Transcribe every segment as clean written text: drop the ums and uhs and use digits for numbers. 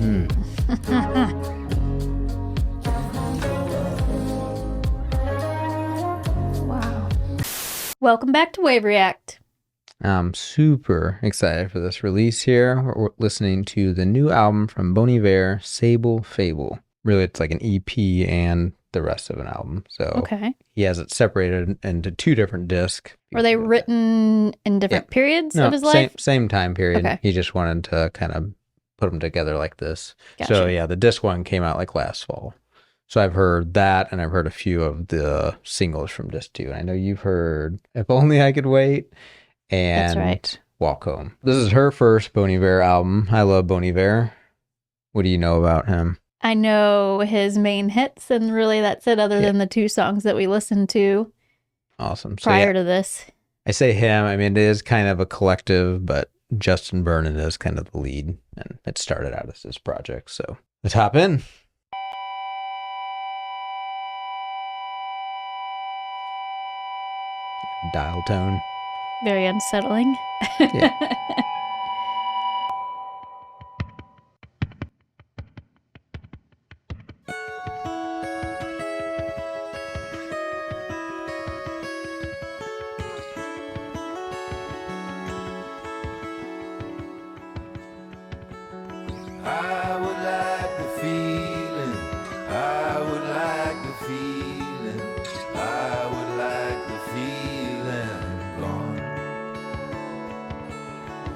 Wow. Welcome back to Wave React. I'm super excited for this release here. We're listening to the new album from Bon Iver, SABLE, fABLE. Really, it's like an EP and the rest of an album. So Okay. he has it separated into two different discs. Were they written in different periods of his life? Same time period. Okay. He just wanted to kind of put them together like this. Gotcha. So yeah, the disc one came out like last fall. So I've heard that, and I've heard a few of the singles from disc 2. And I know you've heard If Only I Could Wait and That's right. Walk Home. This is her first Bon Iver album. I love Bon Iver. What do you know about him? I know his main hits, and really that's it, other than the 2 songs that we listened to. Awesome. So, prior to this. I say him. I mean, it is kind of a collective, but Justin Vernon is kind of the lead, and it started out as his project. So let's hop in. Dial tone. Very unsettling. Yeah. I would like the feeling. I would like the feeling. I would like the feeling gone.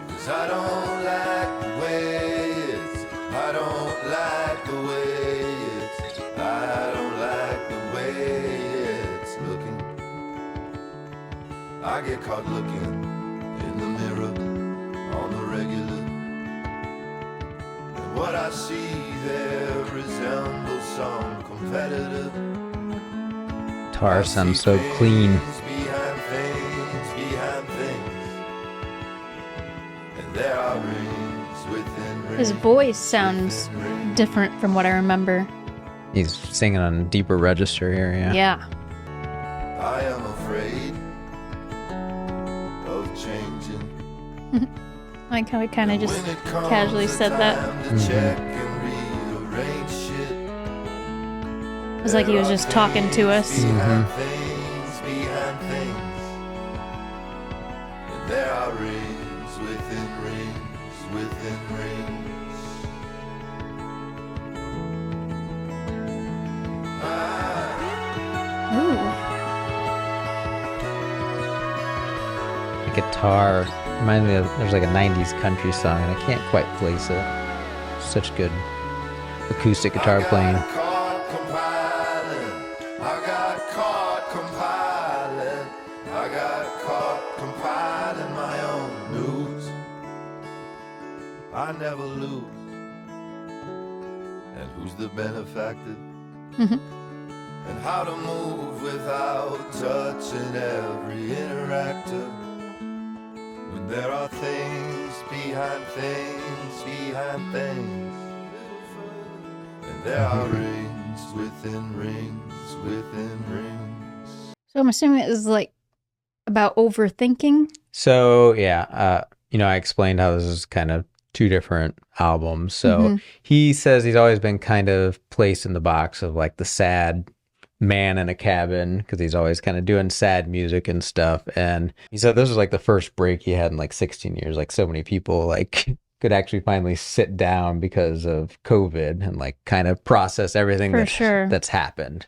'Cause I don't like the way it's. I don't like the way it's. I don't like the way it's looking. I get caught looking in the mirror on the regular. What I see there resembles some competitive. Guitar sounds so clean. Behind things, and there are rings within rings. His voice sounds different from what I remember. He's singing on a deeper register here, yeah. Yeah. I am afraid of changing. Like how he kind of just When it comes casually the said that. time to check and rearrange shit. It was like he was just talking to us. Behind things, and there are rings within rings within rings. Ooh. The guitar reminds me of, there's like a 90s country song, and I can't quite place it. Such good acoustic guitar playing. I got caught compiling my own news. I never lose. And who's the benefactor? And how to move without touching every interactor. When there are things behind things behind things. And there are rings within rings within rings. So I'm assuming it was like about overthinking. So yeah, I explained how this is kind of 2 different albums. So he says he's always been kind of placed in the box of like the sad man in a cabin, because he's always kind of doing sad music and stuff. And he said this was like the first break he had in like 16 years. Like so many people like could actually finally sit down because of COVID and like kind of process everything that's happened.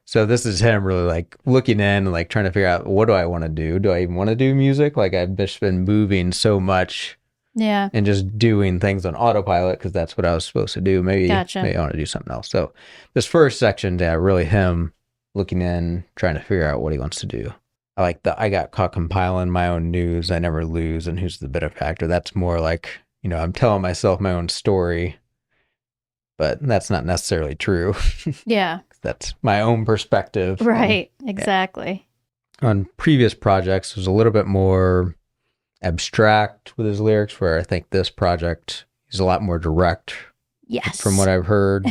So this is him really like looking in and like trying to figure out, what do I want to do? Do I even want to do music? Like I've just been moving so much. Yeah. And just doing things on autopilot because that's what I was supposed to do. Maybe I want to do something else. So this first section, really him looking in, trying to figure out what he wants to do. I like I got caught compiling my own news. I never lose. And who's the benefactor? That's more like, I'm telling myself my own story, but that's not necessarily true. Yeah. That's my own perspective. Right. Exactly. Yeah. On previous projects, it was a little bit more abstract with his lyrics, where I think this project is a lot more direct. Yes. From what I've heard.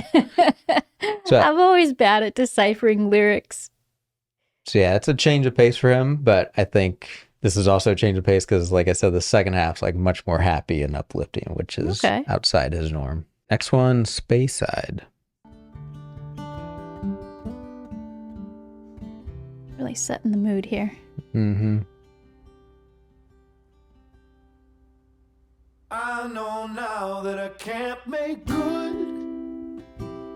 So I'm always bad at deciphering lyrics. So yeah, it's a change of pace for him, but I think this is also a change of pace because, like I said, the second half's like much more happy and uplifting, which is outside his norm. Next one, Speyside. Really setting the mood here. Mm-hmm. I know now that I can't make good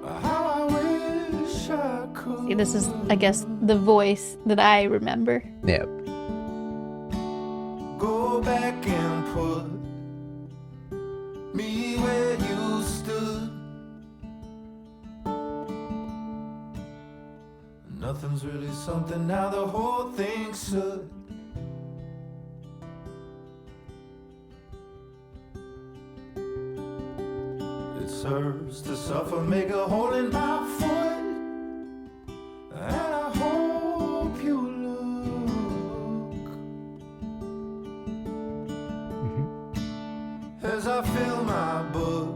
how I wish I could. See, this is, I guess, the voice that I remember. Yep. Go back and put me where you stood. Nothing's really something now, the whole thing should. It serves to suffer, make a hole in my foot. And I hope you look as I fill my book.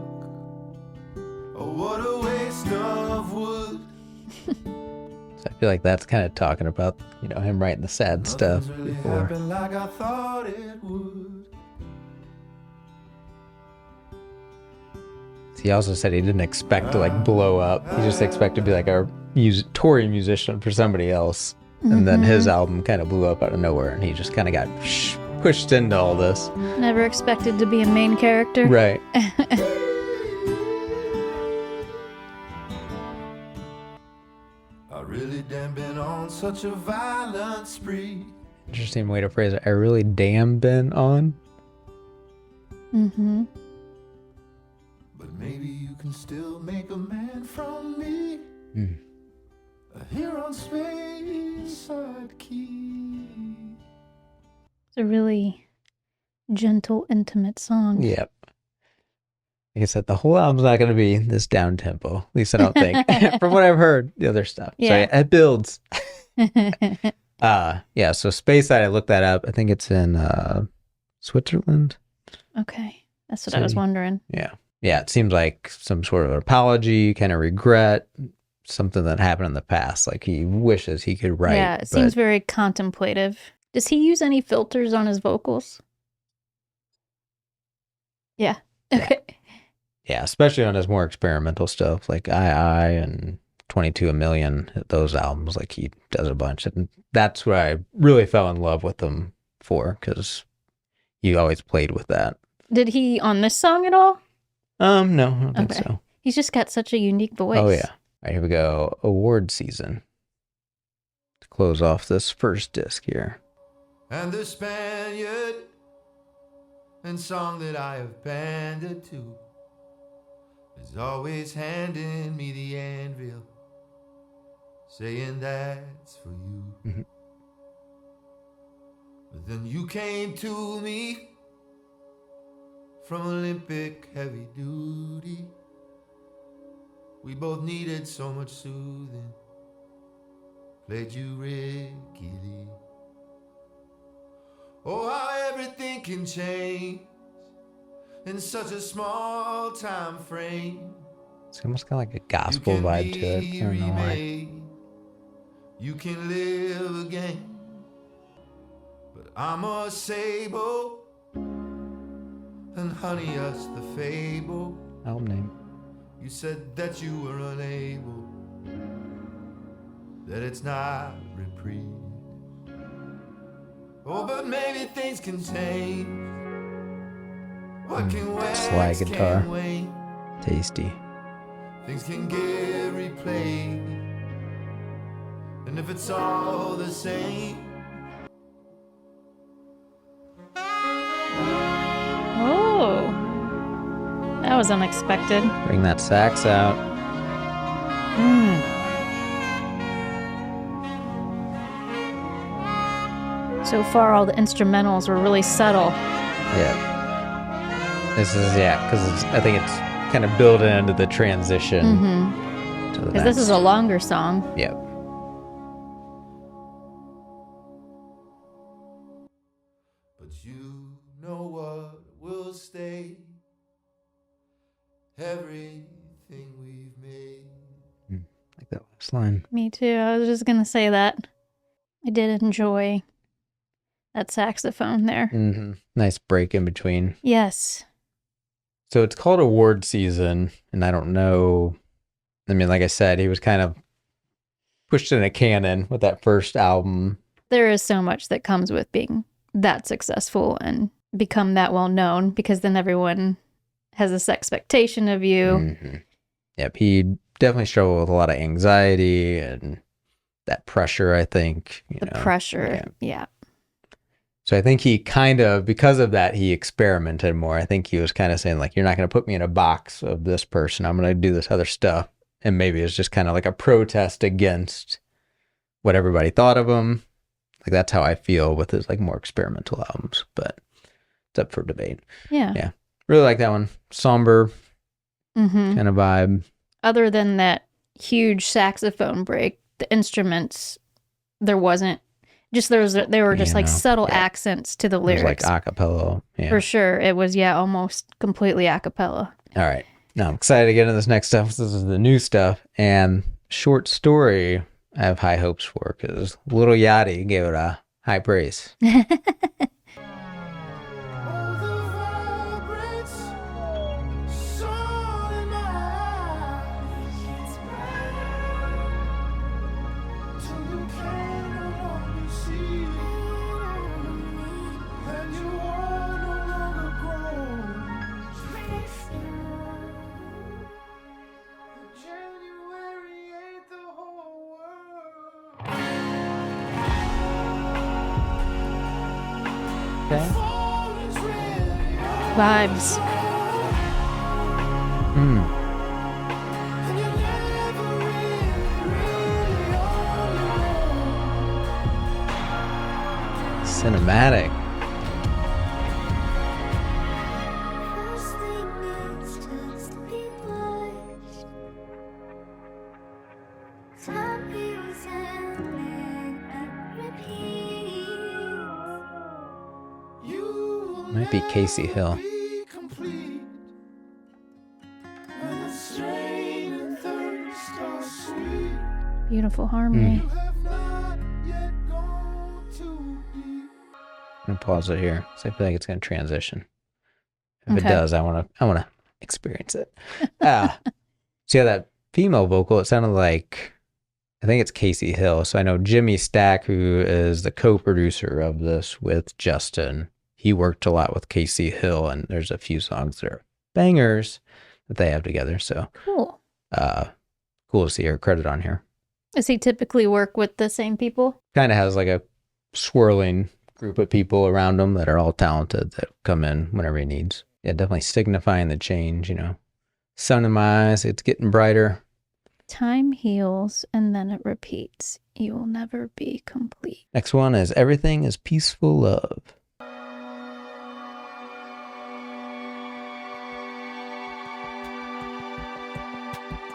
Oh, what a waste of wood. So I feel like that's kind of talking about, you know, him writing the sad stuff Nothing's really before. happened like I thought it would. He also said he didn't expect to like blow up. He just expected to be like a touring musician for somebody else. And then his album kind of blew up out of nowhere, and he just kind of got pushed into all this. Never expected to be a main character. Right. I really damn been on such a violent spree. Interesting way to phrase it. I really damn been on. Mm-hmm. But maybe you can still make a man from me. Mm. Here on Speyside Key. It's a really gentle, intimate song. Yep. Like I said, the whole album's not going to be this down tempo. At least I don't think. From what I've heard, the other stuff. Yeah. So it builds. Yeah. So Speyside, I looked that up. I think it's in Switzerland. Okay. That's what I was wondering. Yeah. Yeah. It seems like some sort of apology, kind of regret, something that happened in the past. Like he wishes he could write. Yeah, it seems very contemplative. Does he use any filters on his vocals? Yeah. Okay. Yeah, especially on his more experimental stuff like I and 22 a Million, those albums, like he does a bunch. And that's what I really fell in love with him for, because he always played with that. Did he on this song at all? No, I don't think so. He's just got such a unique voice. Oh, yeah. All right, here we go. Award season. To close off this first disc here. And the Spaniard, and song that I have banded to, is always handing me the anvil, saying that's for you. Mm-hmm. But then you came to me from Olympic heavy duty. We both needed so much soothing. Played you Ricky Lee. Oh, how everything can change in such a small time frame. It's almost got like a gospel vibe to it. I don't know why. You can live again. But I'm a SABLE, and honey, us the fABLE. Album name. You said that you were unable, that it's not reprieve. Oh, but maybe things can change. What can wait? Slide guitar. Tasty. Things can get replayed. And if it's all the same. Oh. That was unexpected. Bring that sax out. So far, all the instrumentals were really subtle. Yeah. This is, because I think it's kind of building into the transition. To the Because this is a next. longer song. Yep. But you know what will stay. Everything we've made. Like that last line. Me too. I was just going to say that. I did enjoy that saxophone there. Mm-hmm. Nice break in between. Yes. So it's called award season, and I don't know. I mean, like I said, he was kind of pushed in a cannon with that first album. There is so much that comes with being that successful and become that well known, because then everyone has this expectation of you. Mm-hmm. Yep, he definitely struggled with a lot of anxiety and that pressure, I think. Pressure, yeah. So I think he kind of, because of that, he experimented more. I think he was kind of saying, like, you're not going to put me in a box of this person. I'm going to do this other stuff. And maybe it's just kind of like a protest against what everybody thought of him. Like, that's how I feel with his, like, more experimental albums. But it's up for debate. Yeah. Really like that one. Somber kind of vibe. Other than that huge saxophone break, the instruments, there wasn't. Just they were just like subtle accents to the lyrics. It was like a cappella. Yeah. For sure. It was, almost completely a cappella. All right. Now I'm excited to get into this next stuff. This is the new stuff. And short story I have high hopes for, because Little Yachty gave it a high praise. Vibes. Cinematic. Might be Casey Hill. Beautiful harmony. I'm gonna pause it here, so I feel like it's gonna transition. If it does, I wanna experience it. So that female vocal, it sounded like, I think it's Casey Hill. So I know Jimmy Stack, who is the co-producer of this with Justin, he worked a lot with Casey Hill, and there's a few songs that are bangers that they have together. So cool. Cool to see her credit on here. Does he typically work with the same people? Kind of has like a swirling group of people around him that are all talented that come in whenever he needs. Yeah, definitely signifying the change, Sun in my eyes, it's getting brighter. Time heals and then it repeats. You will never be complete. Next one is Everything is Peaceful Love.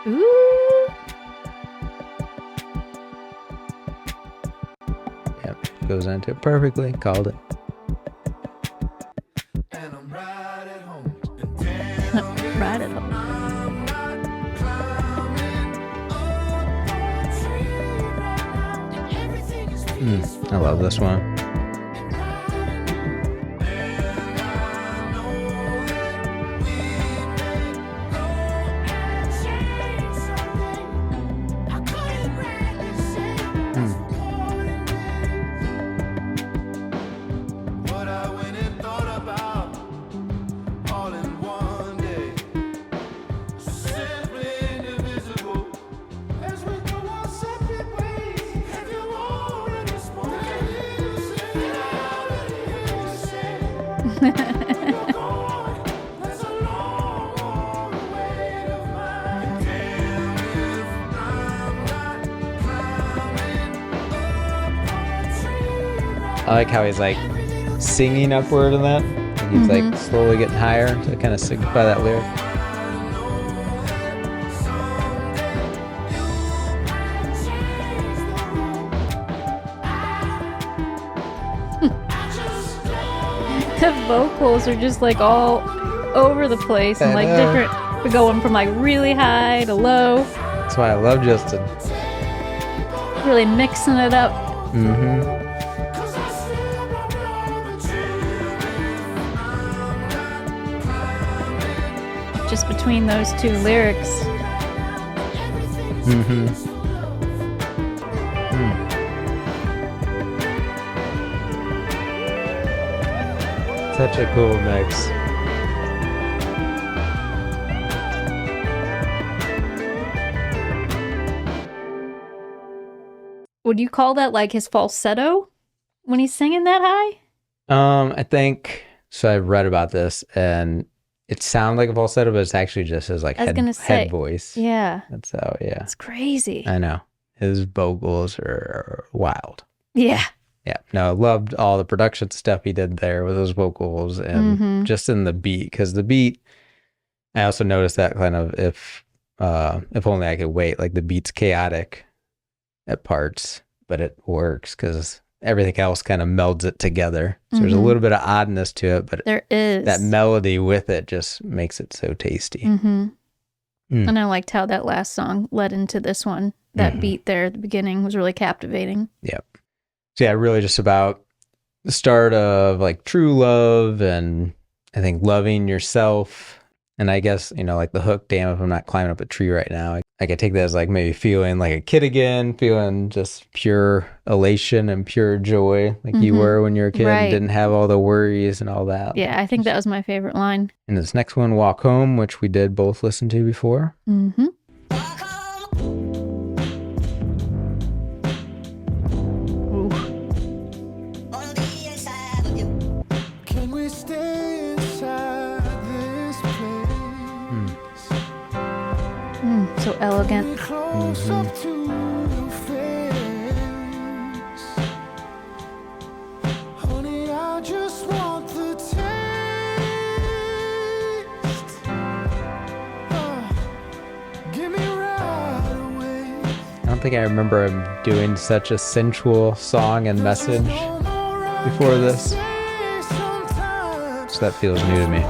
Ooh. Yep, goes into it perfectly. Called it. And I'm right at home. And Right at home. I love this one. I like how he's like singing upward in that. And he's like slowly getting higher to kind of signify that lyric. The vocals are just like all over the place and like different. We're going from like really high to low. That's why I love Justin. Really mixing it up. just between those two lyrics. Such a cool mix. Would you call that like his falsetto when he's singing that high? I think so. I read about this, and it sounds like a falsetto, but it's actually just his like head voice. Yeah, that's how. Yeah, it's crazy. I know his vocals are wild. Yeah. Yeah, no, I loved all the production stuff he did there with those vocals and just in the beat, because the beat, I also noticed that kind of if only I could wait, like the beat's chaotic at parts, but it works because everything else kind of melds it together. So there's a little bit of oddness to it, but there is that melody with it just makes it so tasty. And I liked how that last song led into this one. That beat there at the beginning was really captivating. Yep. So yeah, really just about the start of like true love, and I think loving yourself. And I guess, you know, like the hook, damn, if I'm not climbing up a tree right now, I could take that as like maybe feeling like a kid again, feeling just pure elation and pure joy like you were when you were a kid and didn't have all the worries and all that. Yeah, I think that was my favorite line. And this next one, Walk Home, which we did both listen to before. So elegant. Honey, I just want the taste. Give me right away. I don't think I remember him doing such a sensual song and message before this. So that feels new to me.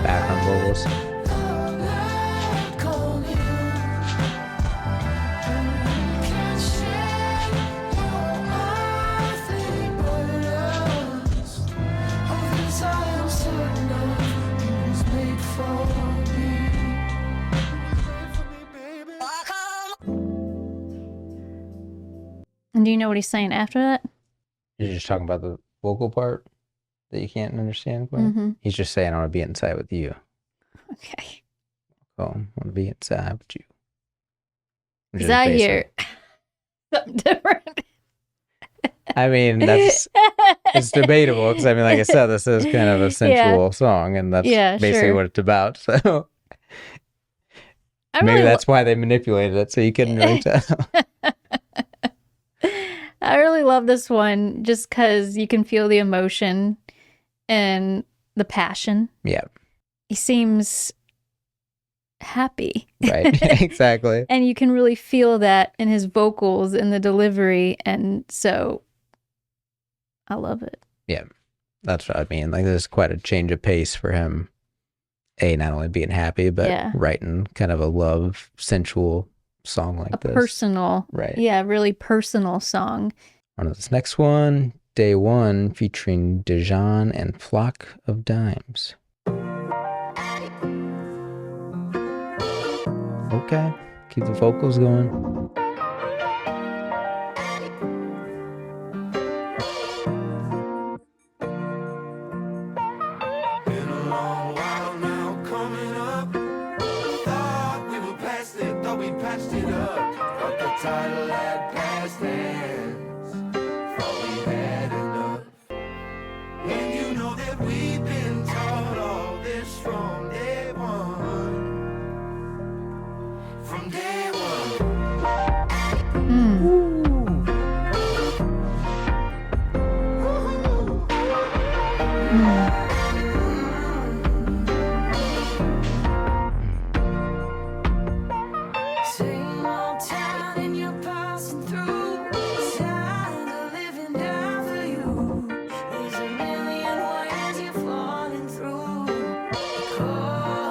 Background vocals. And do you know what he's saying after that? You're just talking about the vocal part that you can't understand? He's just saying, I want to be inside with you. Okay. Oh, I want to be inside with you. Because I hear something different. I mean, it's debatable because, I mean, like I said, this is kind of a sensual song, and that's basically what it's about. So maybe that's why they manipulated it, so you couldn't really tell. I really love this one just because you can feel the emotion and the passion. Yeah. He seems happy. Right, exactly. And you can really feel that in his vocals and the delivery. And so I love it. Yeah, that's what I mean. Like, there's quite a change of pace for him. Not only being happy, but writing kind of a love, sensual song like this. Personal. Right. Yeah, really personal song. On to this next one, Day One, featuring Dijon and Flock of Dimes. Okay, keep the vocals going. Title had past hands, thought we had enough. And you know that we've been taught all this from day one. From day one.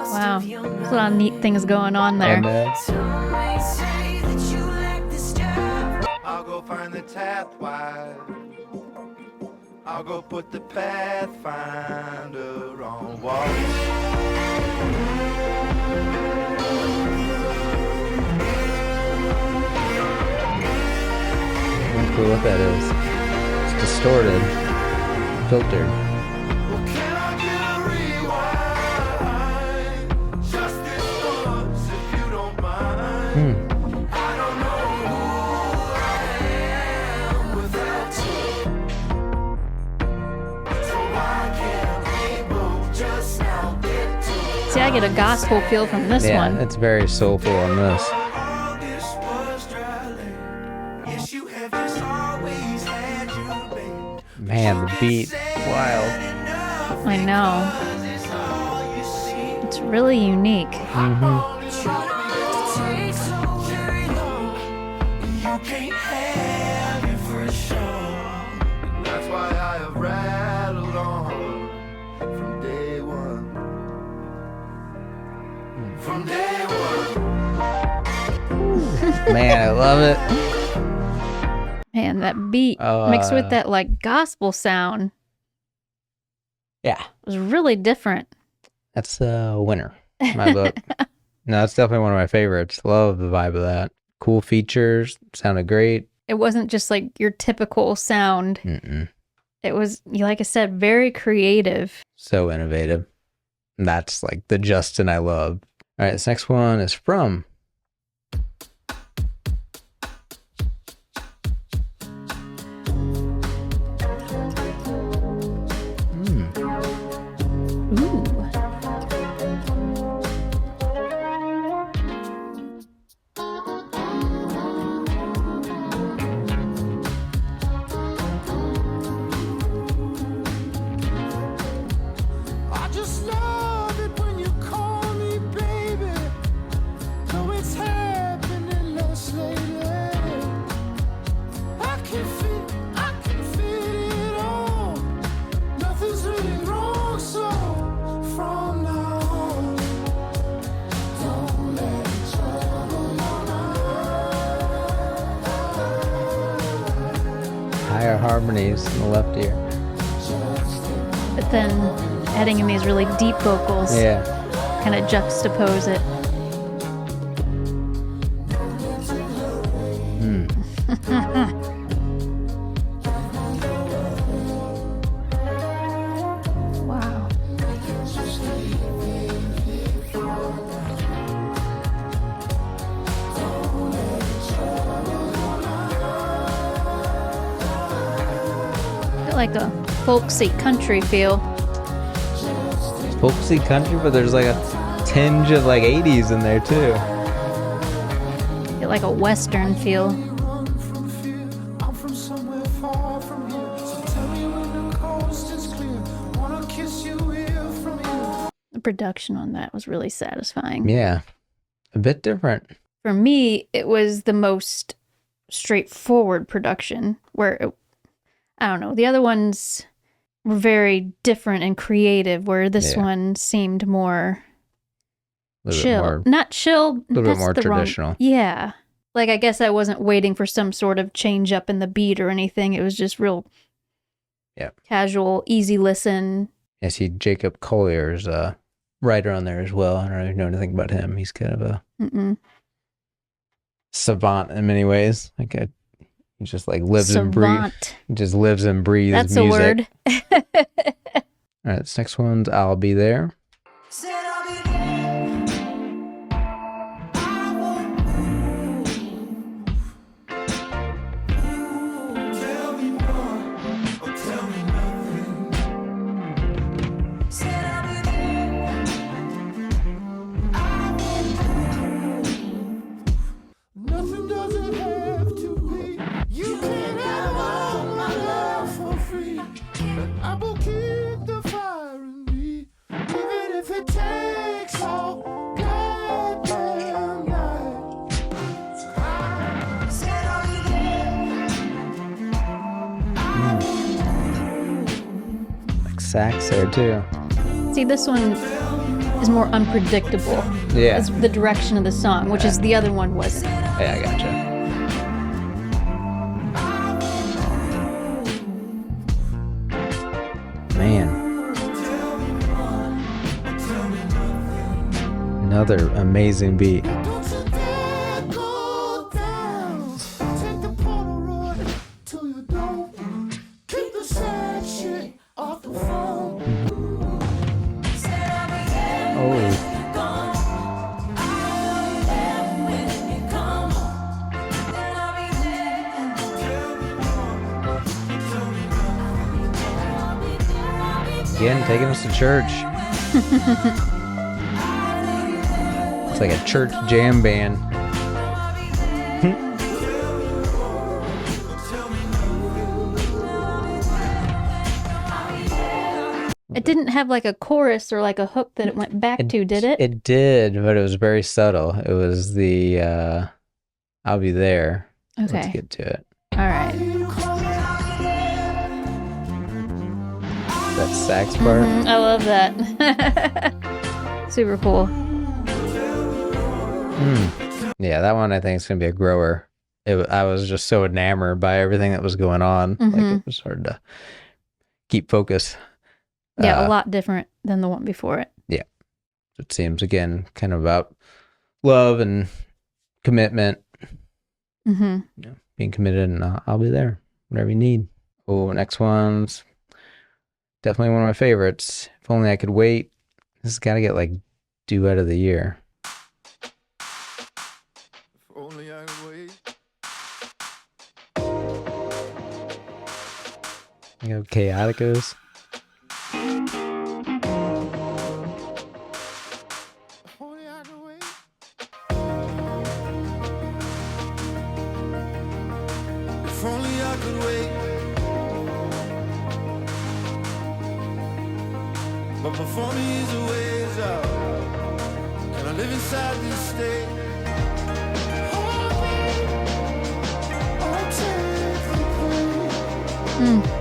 Wow. There's a lot of neat things going on there. And, I'll go find the Tathwide. I'll go put the Pathfinder on wall. I'm cool what that is. It's distorted, filtered. Can I get a rewind? Just this once, if you don't mind. I don't know who I am without you. So why can't we both just now get to See, I get a gospel feel from this Yeah, one. it's very soulful on this. all this was dry land. Yes, you have just always had you, babe. Man, the beat, wild. I know. It's all you see. It's really unique. You can't have it for sure. That's why I have rattled on from day one. From day one. Man, I love it. Man, that beat mixed with that like gospel sound Yeah, was really different. that's a winner in my book. No, it's definitely one of my favorites. Love the vibe of that. Cool features, sounded great. It wasn't just like your typical sound. Mm-mm. It was, like I said, very creative. So innovative. And that's like the Justin I love. All right, this next one is from Ooh. I just love it when you call me baby. Though it's happening less lately. I can feel it all. Nothing's really wrong, so from now on, don't let it trouble your mind. Higher harmonies in the left ear. But then adding in these really deep vocals Yeah. kind of juxtapose it. Wow. Got like a folksy country feel. Folksy country, but there's like a tinge of like 80s in there too. Get like a western feel. From fear, I'm from somewhere far from here. So tell me when the coast is clear. Wanna kiss you here from here. The production on that was really satisfying. Yeah. A bit different. For me, it was the most straightforward production where I don't know, the other ones were very different and creative, where this Yeah. one seemed more A little chill. bit more, Not chill. little bit that's more the wrong- traditional. Yeah. Like, I guess I wasn't waiting for some sort of change up in the beat or anything. It was just real casual, easy listen. I see Jacob Collier's a writer on there as well. I don't really know anything about him. He's kind of a savant in many ways. He just like lives and breathes. Savant. Just lives and breathes That's music. a word. All right, this next one's I'll Be There. Said I'll be there. I won't move. Tell me more or tell me nothing. Said I'll be there. I won't move. Nothing doesn't have to be. You can have all my love for free. But I will keep the fire in me, even if it takes all goddamn night. Said I'll be there. Like sax there too. See, this one is more unpredictable. Yeah. It's the direction of the song, which is the other one was. Yeah, I gotcha. Man. Another amazing beat. Again, taking us to church. It's like a church jam band. It didn't have like a chorus or like a hook that it went back to, did it? It did, but it was very subtle. It was the I'll be there. Okay. Let's get to it. All right. That sax part. I love that. Super cool. Yeah, that one I think is going to be a grower. I was just so enamored by everything that was going on. Like it was hard to keep focus. Yeah, a lot different than the one before it. Yeah. It seems, again, kind of about love and commitment. You know, being committed, and I'll be there. Whatever you need. Oh, next one's definitely one of my favorites. If only I could wait. This has got to get like duet of the year. If only I could wait. You know, Chaoticos. If only I could wait. If only I could wait. But before me is a ways out. Can I live inside this state?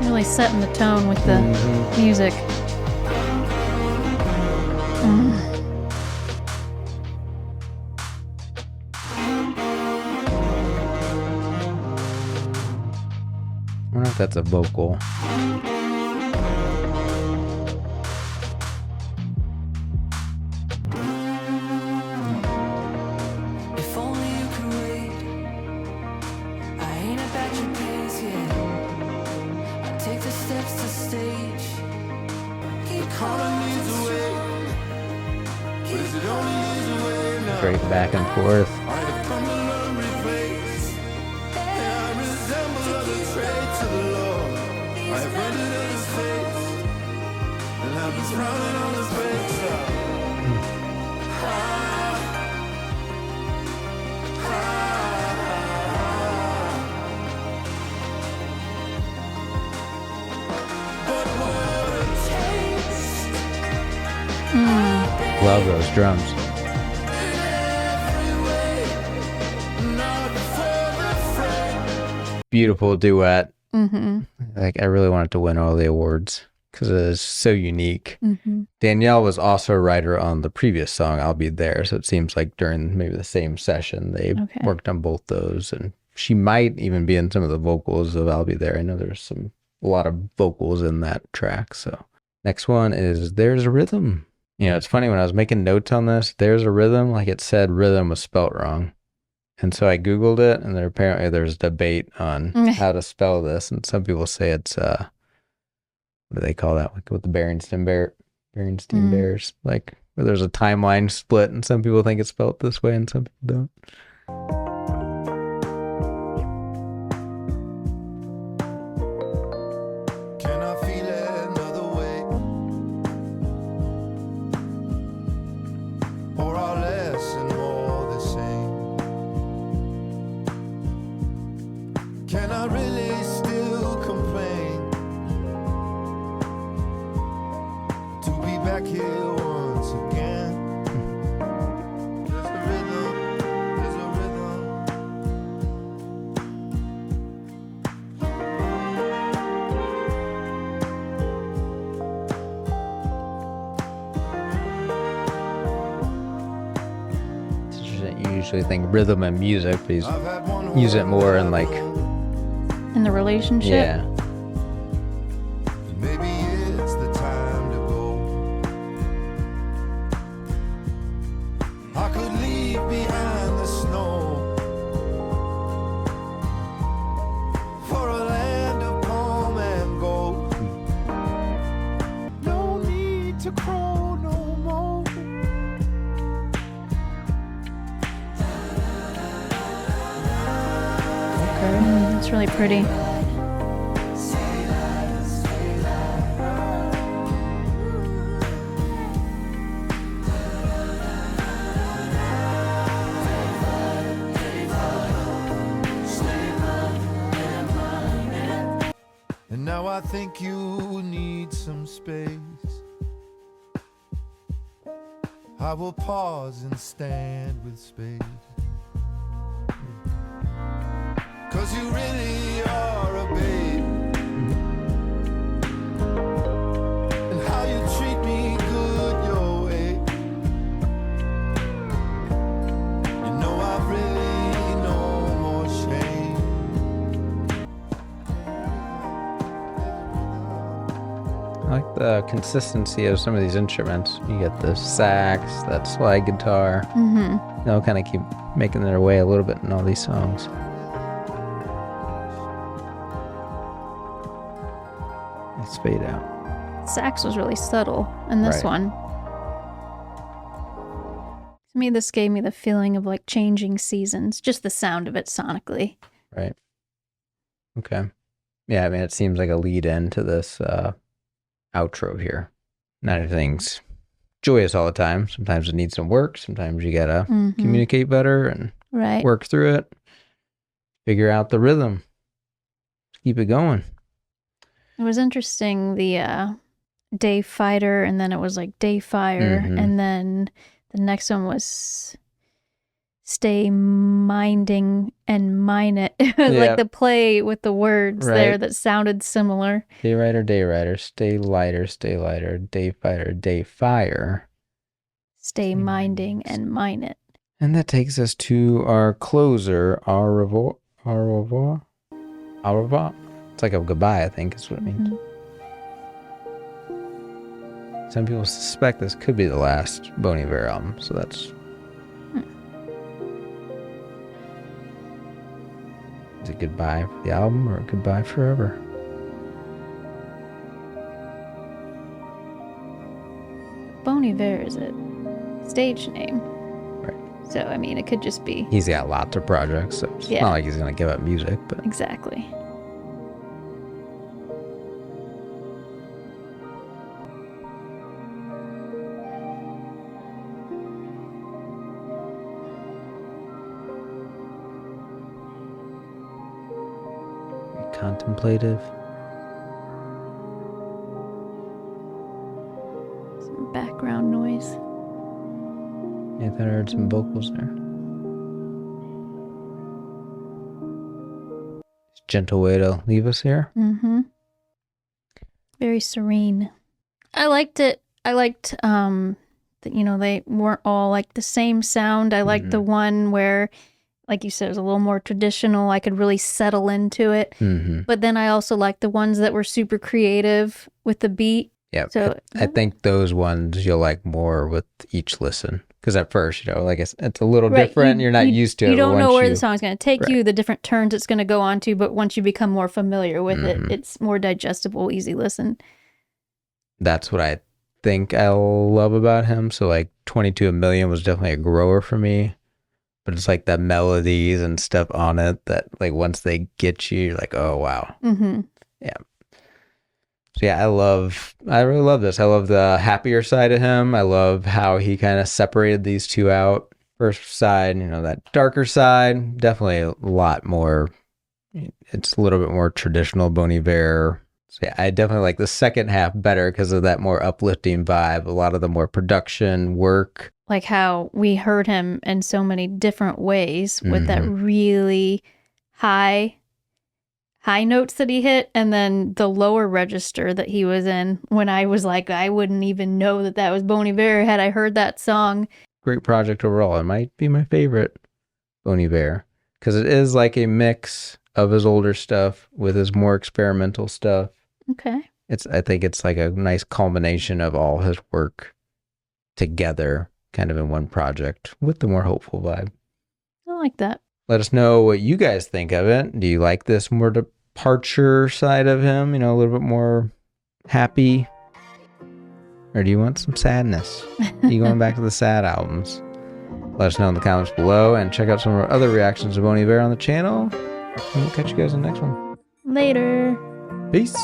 Really setting the tone with the music. I wonder if that's a vocal. If only you could wait. I ain't about your pace yet. I take the steps to stage. Keep calling me to wait. But is it only years away now? Great back and forth. I have come to learn replace. And I resemble other traits of the Lord. I have rendered others face. And I've been frowning on his face. But what it takes. Love those drums. Beautiful duet. Like, I really wanted to win all the awards because it is so unique. Danielle was also a writer on the previous song, I'll Be There. So it seems like during maybe the same session, they worked on both those. And she might even be in some of the vocals of I'll Be There. I know there's a lot of vocals in that track. So next one is There's a Rhythm. You know, it's funny, when I was making notes on this, There's a Rhythm, like it said rhythm was spelt wrong. And so I Googled it, and there's debate on how to spell this. And some people say it's, what do they call that? Like with the Berenstain Bears, like where there's a timeline split, and some people think it's spelled this way and some people don't. Can I feel it another way? Or are less and more the same? Can I really still complain to be back here once again? There's a rhythm, there's a usually think rhythm and music, but he's use it more in like In the relationship? yeah. Maybe it's the time to go. I could leave behind the snow for a land of palm and gold. No need to crawl no more. It's really pretty. And now I think you need some space. I will pause and stand with space. 'Cause you really are a babe. And how you treat me good your way. You know I really no more shame. I like the consistency of some of these instruments. You get the sax, that slide guitar. They'll kind of keep making their way a little bit in all these songs. Let's fade out. Sax was really subtle in this Right. one. To me, this gave me the feeling of like changing seasons, just the sound of it sonically. Right. Okay. Yeah, I mean, it seems like a lead in to this outro here. Not everything's joyous all the time. Sometimes it needs some work. Sometimes you gotta communicate better and Right. work through it. Figure out the rhythm. Keep it going. It was interesting, the Day Fighter, and then it was like Day Fire, and then the next one was Stay Minding and Mine It. It was like the play with the words there Right. that sounded similar. Day rider, stay lighter, day fighter, day fire. Stay Minding and Mine It. And that takes us to our closer, au revoir. Au revoir. Au revoir. It's like a goodbye, I think is what it means. Some people suspect this could be the last Bon Iver album, so that's... Is it goodbye for the album or goodbye forever? Bon Iver is a stage name. Right. So, I mean, it could just be. He's got lots of projects, so it's not like he's going to give up music, but... Exactly. Contemplative. Some background noise. Yeah, I thought I heard some vocals there. Gentle way to leave us here. Very serene. I liked it. I liked that, you know, they weren't all like the same sound. I liked the one where, like you said, it was a little more traditional. I could really settle into it. But then I also liked the ones that were super creative with the beat. Yeah. So I think those ones you'll like more with each listen. Because at first, you know, like it's a little different. You're not used to it. You don't know once where the song's going to take you, Right. the different turns it's going to go on to. But once you become more familiar with it, it's more digestible, easy listen. That's what I think I love about him. So like 22 A Million was definitely a grower for me. But it's like the melodies and stuff on it that like once they get you, you're like, oh, wow. Yeah. So yeah, I really love this. I love the happier side of him. I love how he kind of separated these two out. First side, you know, that darker side, definitely a lot more, it's a little bit more traditional Bon Iver. So yeah, I definitely like the second half better because of that more uplifting vibe, a lot of the more production work. Like how we heard him in so many different ways with that really high notes that he hit, and then the lower register that he was in when I was like, I wouldn't even know that was Bon Iver had I heard that song. Great project overall. It might be my favorite Bon Iver, because it is like a mix of his older stuff with his more experimental stuff. Okay. I think it's like a nice culmination of all his work together, kind of in one project with the more hopeful vibe. I like that. Let us know what you guys think of it. Do you like this more departure side of him? You know, a little bit more happy? Or do you want some sadness? Are you going back to the sad albums? Let us know in the comments below and check out some of our other reactions to Bon Iver on the channel. And we'll catch you guys in the next one. Later. Peace.